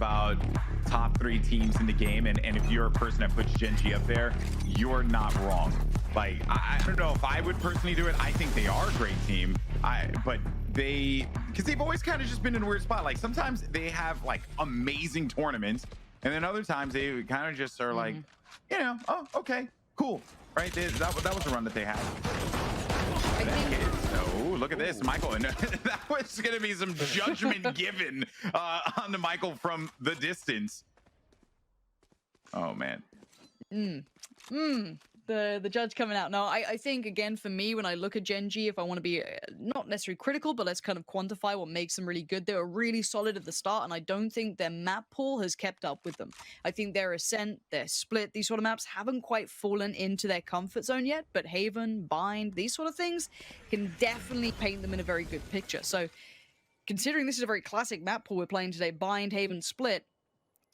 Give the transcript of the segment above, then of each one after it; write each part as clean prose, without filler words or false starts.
about top 3 teams in the game, and if you're a person that puts Gen.G up there, you're not wrong. Like, I don't know if I would personally do it. I think they are a great team. But because they've always kind of just been in a weird spot. Like, sometimes they have like amazing tournaments, and then other times they kind of just are like, you know, oh, okay, cool, right? That was a run that they had. Oh, look at this, Michael. And that was going to be some judgment given on the Michael from the distance. Oh, man. The judge coming out. No, I think, again, for me, when I look at Gen.G, if I want to be not necessarily critical, but let's kind of quantify what makes them really good. They were really solid at the start, and I don't think their map pool has kept up with them. I think their Ascent, their Split, these sort of maps haven't quite fallen into their comfort zone yet, but Haven, Bind, these sort of things can definitely paint them in a very good picture. So considering this is a very classic map pool we're playing today, Bind, Haven, Split,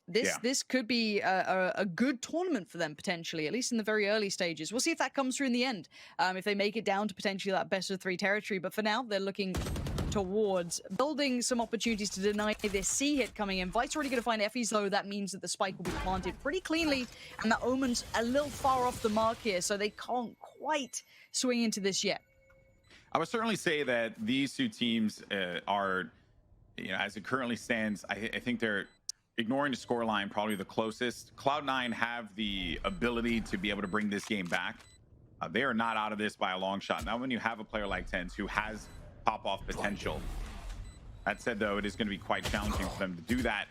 this could be a good tournament for them, potentially, at least in the very early stages. We'll see if that comes through in the end, if they make it down to potentially that best of 3 territory. But for now, they're looking towards building some opportunities to deny this C hit coming in. Vite's already going to find Effie's, though. That means that the spike will be planted pretty cleanly, and that Omen's a little far off the mark here, so they can't quite swing into this yet. I would certainly say that these 2 teams are, you know, as it currently stands, I think they're, ignoring the scoreline, probably the closest. Cloud9 have the ability to be able to bring this game back. They are not out of this by a long shot. Now, when you have a player like TenZ who has pop-off potential. That said, though, it is going to be quite challenging for them to do that.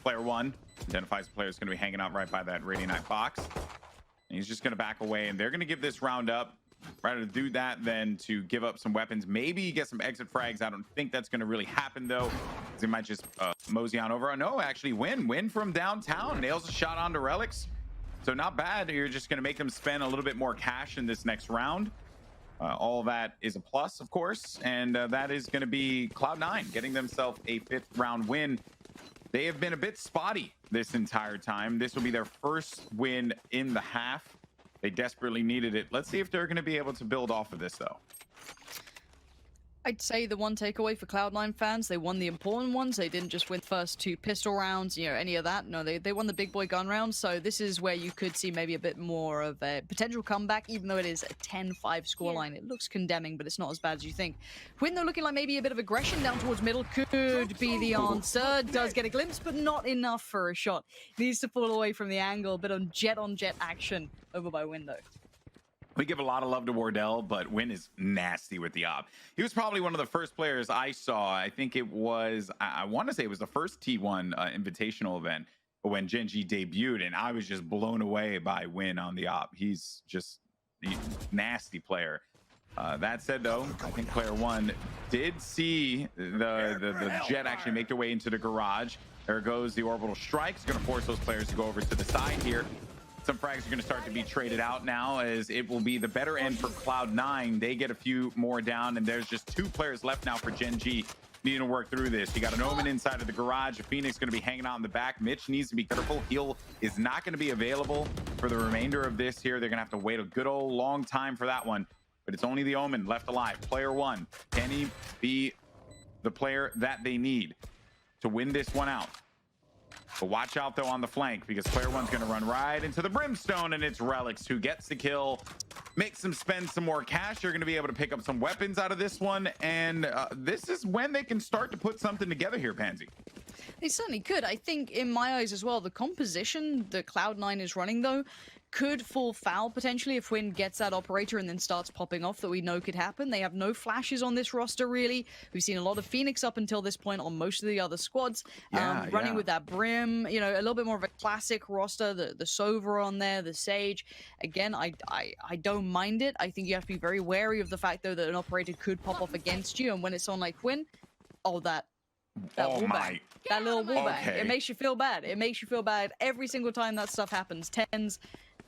Player 1 identifies the player is going to be hanging out right by that Radiant box. And he's just going to back away, and they're going to give this round up. Rather to do that than to give up some weapons, maybe get some exit frags. I don't think that's going to really happen, though. They might just mosey on over. Oh, no, actually win from downtown. Nails a shot onto Relics. So not bad. You're just going to make them spend a little bit more cash in this next round. All that is a plus, of course. And that is going to be Cloud9 getting themselves a 5th round win. They have been a bit spotty this entire time. This will be their first win in the half. They desperately needed it. Let's see if they're going to be able to build off of this, though. I'd say the one takeaway for Cloud9 fans, they won the important ones. They didn't just win first 2 pistol rounds, you know, any of that. No, they won the big boy gun rounds. So this is where you could see maybe a bit more of a potential comeback, even though it is a 10-5 scoreline. It looks condemning, but it's not as bad as you think. Quinn, though, looking like maybe a bit of aggression down towards middle could be the answer. Does get a glimpse, but not enough for a shot. Needs to pull away from the angle. A bit on jet action over by Window. We give a lot of love to Wardell, but Win is nasty with the op. He was probably one of the first players I saw. I think it was, I want to say it was the first T1 invitational event when Gen.G debuted, and I was just blown away by Win on the op. He's just a nasty player. That said, though, I think player 1 did see the jet actually make their way into the garage. There goes the orbital strike. It's going to force those players to go over to the side here. Some frags are going to start to be traded out now, as it will be the better end for Cloud9. They get a few more down, and there's just 2 players left now for Gen.G needing to work through this. You got an Omen inside of the garage. A Phoenix going to be hanging out in the back. Mitch needs to be careful. Heal is not going to be available for the remainder of this here. They're going to have to wait a good old long time for that one, but it's only the Omen left alive. Player 1, can he be the player that they need to win this one out? But watch out, though, on the flank, because player 1's going to run right into the Brimstone, and it's Relics who gets the kill, makes them spend some more cash. They're going to be able to pick up some weapons out of this one, and this is when they can start to put something together here, Pansy. They certainly could. I think, in my eyes as well, the composition that Cloud9 is running, though, could fall foul potentially if Win gets that operator and then starts popping off, that we know could happen. They have no flashes on this roster, really. We've seen a lot of Phoenix up until this point on most of the other squads. Running with that Brim, you know, a little bit more of a classic roster, the Sova on there, the Sage. Again, I don't mind it. I think you have to be very wary of the fact, though, that an operator could pop off against you, and when it's on like Win, that wallbang. That little wallbang. Okay. It makes you feel bad. It makes you feel bad every single time that stuff happens. TenZ,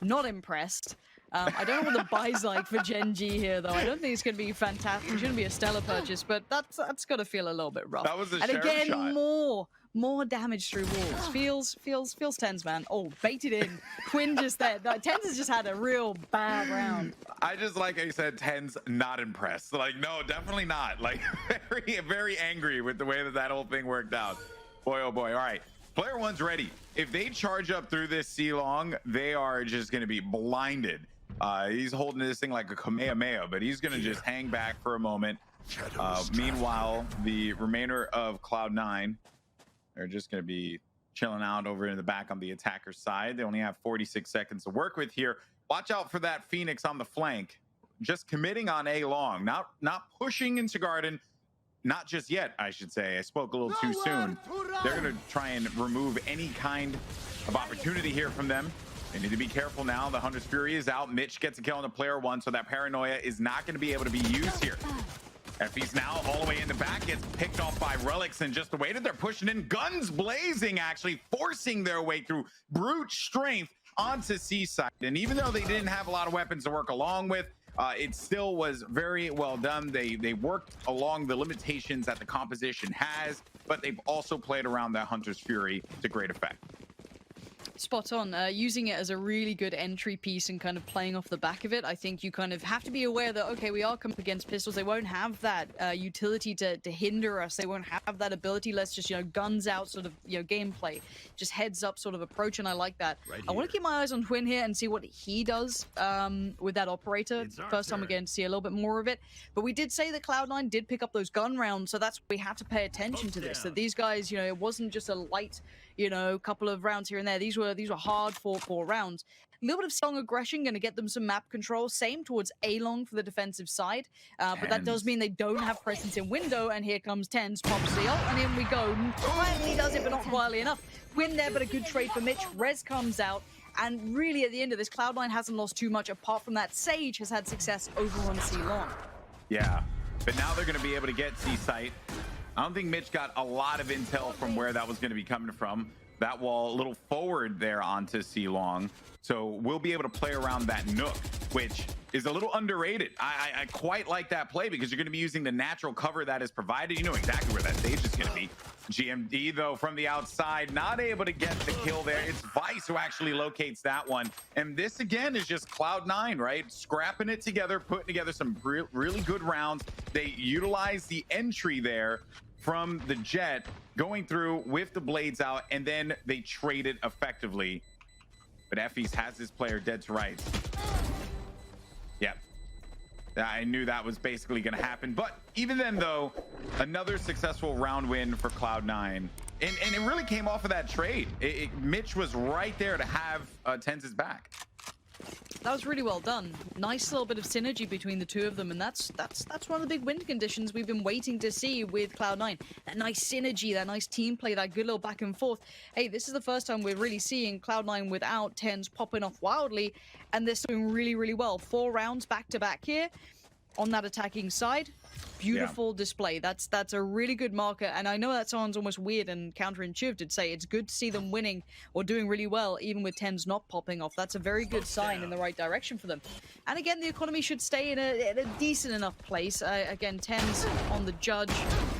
not impressed. I don't know what the buy's like for Gen.G here, though. I don't think it's going to be fantastic. It shouldn't be a stellar purchase, but that's got to feel a little bit rough. That was a and again, shot. more damage through walls. Feels TenZ, man. Oh, baited in. Quinn just there. TenZ has just had a real bad round. I just like I said, TenZ not impressed. Like, no, definitely not. Like, very, very angry with the way that whole thing worked out. Boy, oh boy. All right. Player one's ready. If they charge up through this C-Long, they are just going to be blinded. He's holding this thing like a Kamehameha, but he's going to just hang back for a moment. Meanwhile, the remainder of Cloud9 are just going to be chilling out over in the back on the attacker side. They only have 46 seconds to work with here. Watch out for that Phoenix on the flank. Just committing on A long, not pushing into Garden. Not just yet, I should say. I spoke a little too soon. They're going to try and remove any kind of opportunity here from them. They need to be careful now. The Hunter's Fury is out. Mitch gets a kill on the player one, so that paranoia is not going to be able to be used here. Effie's now all the way in the back, gets picked off by Relics and just waited. They're pushing in, guns blazing, actually forcing their way through brute strength onto Seaside. And even though they didn't have a lot of weapons to work along with, it still was very well done. They worked along the limitations that the composition has, but they've also played around that Hunter's Fury to great effect. Spot on. Using it as a really good entry piece and kind of playing off the back of it. I think you kind of have to be aware that, okay, we are coming up against pistols. They won't have that utility to hinder us. They won't have that ability. Let's just, guns out sort of, gameplay. Just heads up sort of approach, and I like that. Right, I want to keep my eyes on Twin here and see what he does with that operator. First time we're getting to see a little bit more of it. But we did say that Cloud9 did pick up those gun rounds, so that's we had to pay attention to this. That these guys, it wasn't just a light, couple of rounds here and there. These were hard four rounds. A little bit of strong aggression going to get them some map control. Same towards A-Long for the defensive side. But that does mean they don't have presence in window. And here comes Tens, pops the ult, and in we go. Quietly does it, but not quietly enough. Win there, but a good trade for Mitch. Rez comes out. And really, at the end of this, Cloud9 hasn't lost too much. Apart from that, Sage has had success over on C-Long. Yeah, but now they're going to be able to get C-Site. I don't think Mitch got a lot of intel from where that was going to be coming from. That wall a little forward there onto C-Long. So we'll be able to play around that nook, which is a little underrated. I quite like that play because you're going to be using the natural cover that is provided. You know exactly where that stage is going to be. GMD, though, from the outside, not able to get the kill there. It's Vice who actually locates that one. And this, again, is just Cloud9, right? Scrapping it together, putting together some really good rounds. They utilize the entry there from the Jet, going through with the blades out, and then they trade it effectively. But Effie's has his player dead to rights. Yep. I knew that was basically going to happen. But even then, though, another successful round win for Cloud9. And it really came off of that trade. Mitch was right there to have Tens' back. That was really well done. Nice little bit of synergy between the two of them, and that's one of the big win conditions we've been waiting to see with Cloud9. That nice synergy, that nice team play, that good little back and forth. Hey, this is the first time we're really seeing Cloud9 without Tens popping off wildly, and they're doing really, really well. 4 rounds back to back here on that attacking side. Beautiful display. That's a really good marker, and I know that sounds almost weird and counterintuitive to say. It's good to see them winning or doing really well, even with Tens not popping off. That's a very good sign in the right direction for them. And again, the economy should stay in a decent enough place. Again, Tens on the judge.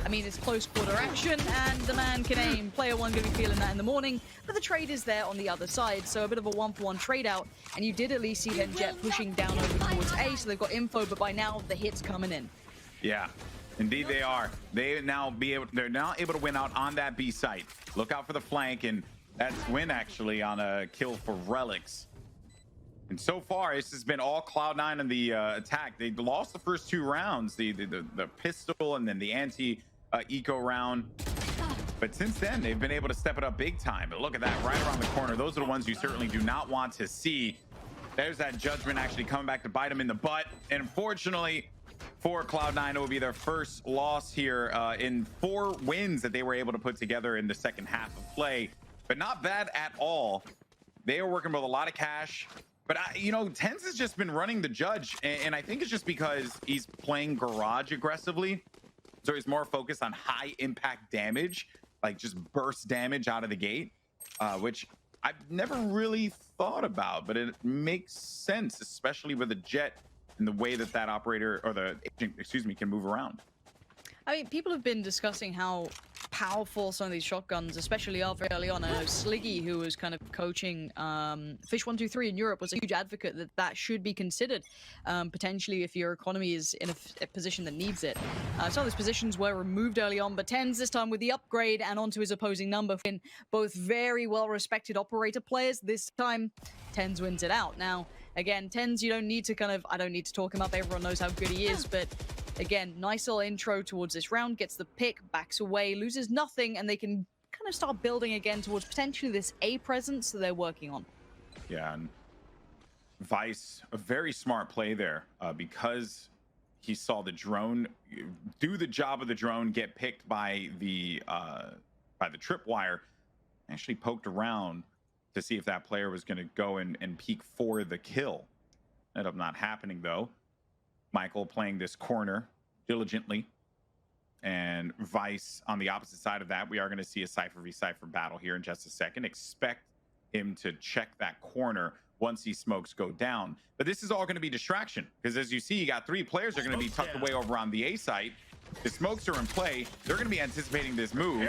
I mean, it's close quarter action, and the man can aim. Player one going to be feeling that in the morning, but the trade is there on the other side, so a bit of a one-for-one trade out, and you did at least see them Jet pushing down over towards A, so they've got info, but by now the hits coming in. Yeah, indeed they are. They're now able to win out on that B site. Look out for the flank, and that's win actually on a kill for Relics. And so far, this has been all Cloud9 in the attack. They lost the first 2 rounds, the pistol and then the anti-eco round. But since then, they've been able to step it up big time. But look at that, right around the corner. Those are the ones you certainly do not want to see. There's that judgment actually coming back to bite them in the butt. And unfortunately, for Cloud9, it will be their first loss here in 4 wins that they were able to put together in the second half of play. But not bad at all. They are working with a lot of cash. But, Tens has just been running the judge. And I think it's just because he's playing Garage aggressively. So he's more focused on high impact damage, like just burst damage out of the gate, which I've never really thought about. But it makes sense, especially with a Jet and the way that operator or the agent, can move around. I mean, people have been discussing how powerful some of these shotguns, especially are very early on. I know Sliggy, who was kind of coaching Fish123 in Europe, was a huge advocate that that should be considered, potentially if your economy is in a position that needs it. Some of those positions were removed early on, but TenZ this time with the upgrade and onto his opposing number, in both very well-respected operator players. This time, TenZ wins it out. Now, again, TenZ, you don't need to I don't need to talk him up. Everyone knows how good he is, but again, nice little intro towards this round, gets the pick, backs away, loses nothing, and they can kind of start building again towards potentially this A presence that they're working on. Yeah, and Vice, a very smart play there, because he saw the drone do the job of the drone, get picked by the tripwire, actually poked around to see if that player was going to go and peek for the kill. Ended up not happening, though. Michael playing this corner diligently, and Vice on the opposite side of that. We are going to see a Cypher v Cypher battle here in just a second. Expect him to check that corner once these smokes go down. But this is all going to be distraction, because as you see, you got 3 players that are going to be tucked away over on the A site. The smokes are in play. They're going to be anticipating this move.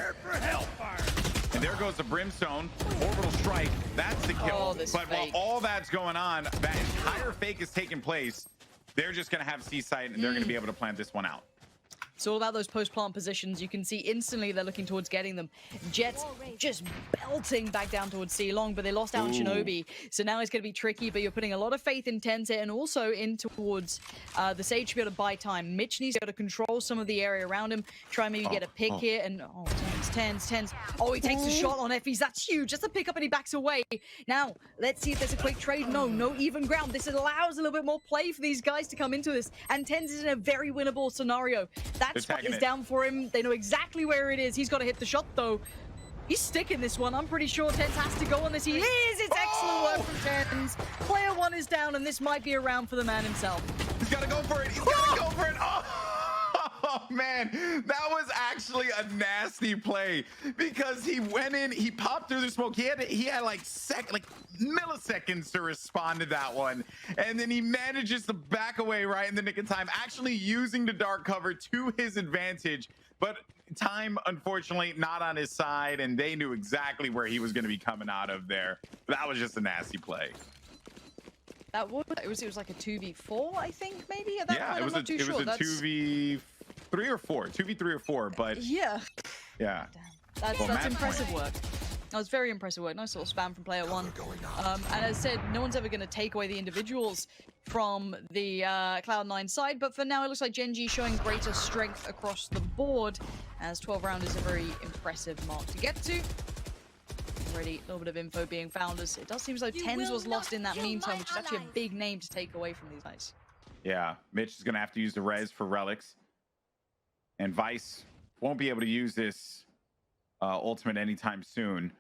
And there goes the Brimstone. Orbital strike. That's the kill. But while all that's going on, that entire fake is taking place. They're just going to have C-site, and they're going to be able to plant this one out. It's all about those post-plant positions. You can see instantly they're looking towards getting them. Jets just belting back down towards C-Long, but they lost out on Shinobi. So now it's going to be tricky, but you're putting a lot of faith in TenZ here and also in towards the Sage to be able to buy time. Mitch needs to be able to control some of the area around him, try and maybe get a pick here. And TenZ. Oh, he takes a shot on Effie's. That's huge. Just a pick up and he backs away. Now, let's see if there's a quick trade. No even ground. This allows a little bit more play for these guys to come into this. And TenZ is in a very winnable scenario. That spot is down for him. They know exactly where it is. He's got to hit the shot, though. He's sticking this one. I'm pretty sure TenZ has to go on this. He is! It's excellent work from TenZ. Player 1 is down, and this might be a round for the man himself. He's got to go for it. He's got to go for it. Oh, man. That was actually a nasty play, because he went in, he popped through the smoke. He had like milliseconds to respond to that one. And then he manages to back away right in the nick of time, actually using the dark cover to his advantage. But time, unfortunately, not on his side, and they knew exactly where he was going to be coming out of there. That was just a nasty play. It was like a 2v4, I think, maybe. At that point, it was I'm not too sure. It was a 2v3 or 4, 2v3 or 4, but yeah. That's well, impressive work. That was very impressive work. Nice little spam from player 1. And as I said, no one's ever going to take away the individuals from the Cloud9 side, but for now it looks like Gen.G showing greater strength across the board, as 12 round is a very impressive mark to get to. Already a little bit of info being found, as it does seem as though TenZ was lost in that meantime, which is actually a big name to take away from these guys. Yeah, Mitch is going to have to use the res for relics, and Vice won't be able to use this ultimate anytime soon.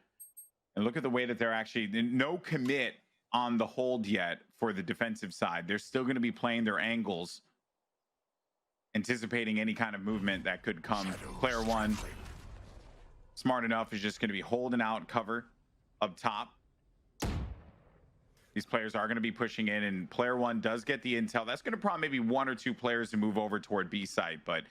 And look at the way that they're actually no commit on the hold yet for the defensive side. They're still going to be playing their angles, anticipating any kind of movement that could come. Player 1, smart enough, is just going to be holding out cover up top. These players are going to be pushing in, and player 1 does get the intel. That's going to prompt maybe 1 or 2 players to move over toward B site, but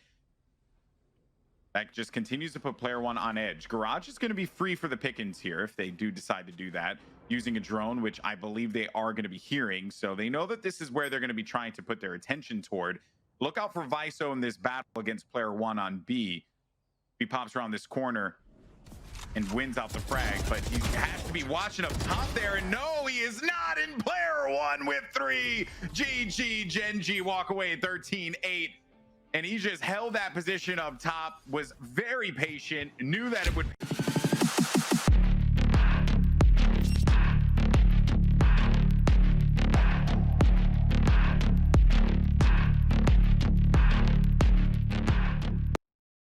that just continues to put player 1 on edge. Garage is going to be free for the pickings here if they do decide to do that, using a drone, which I believe they are going to be hearing. So they know that this is where they're going to be trying to put their attention toward. Look out for Viso in this battle against player 1 on B. He pops around this corner and wins out the frag, but he has to be watching up top there, and no, he is not in player 1 with 3. GG, Gen.G walk away 13-8. And he just held that position up top, was very patient, knew that it would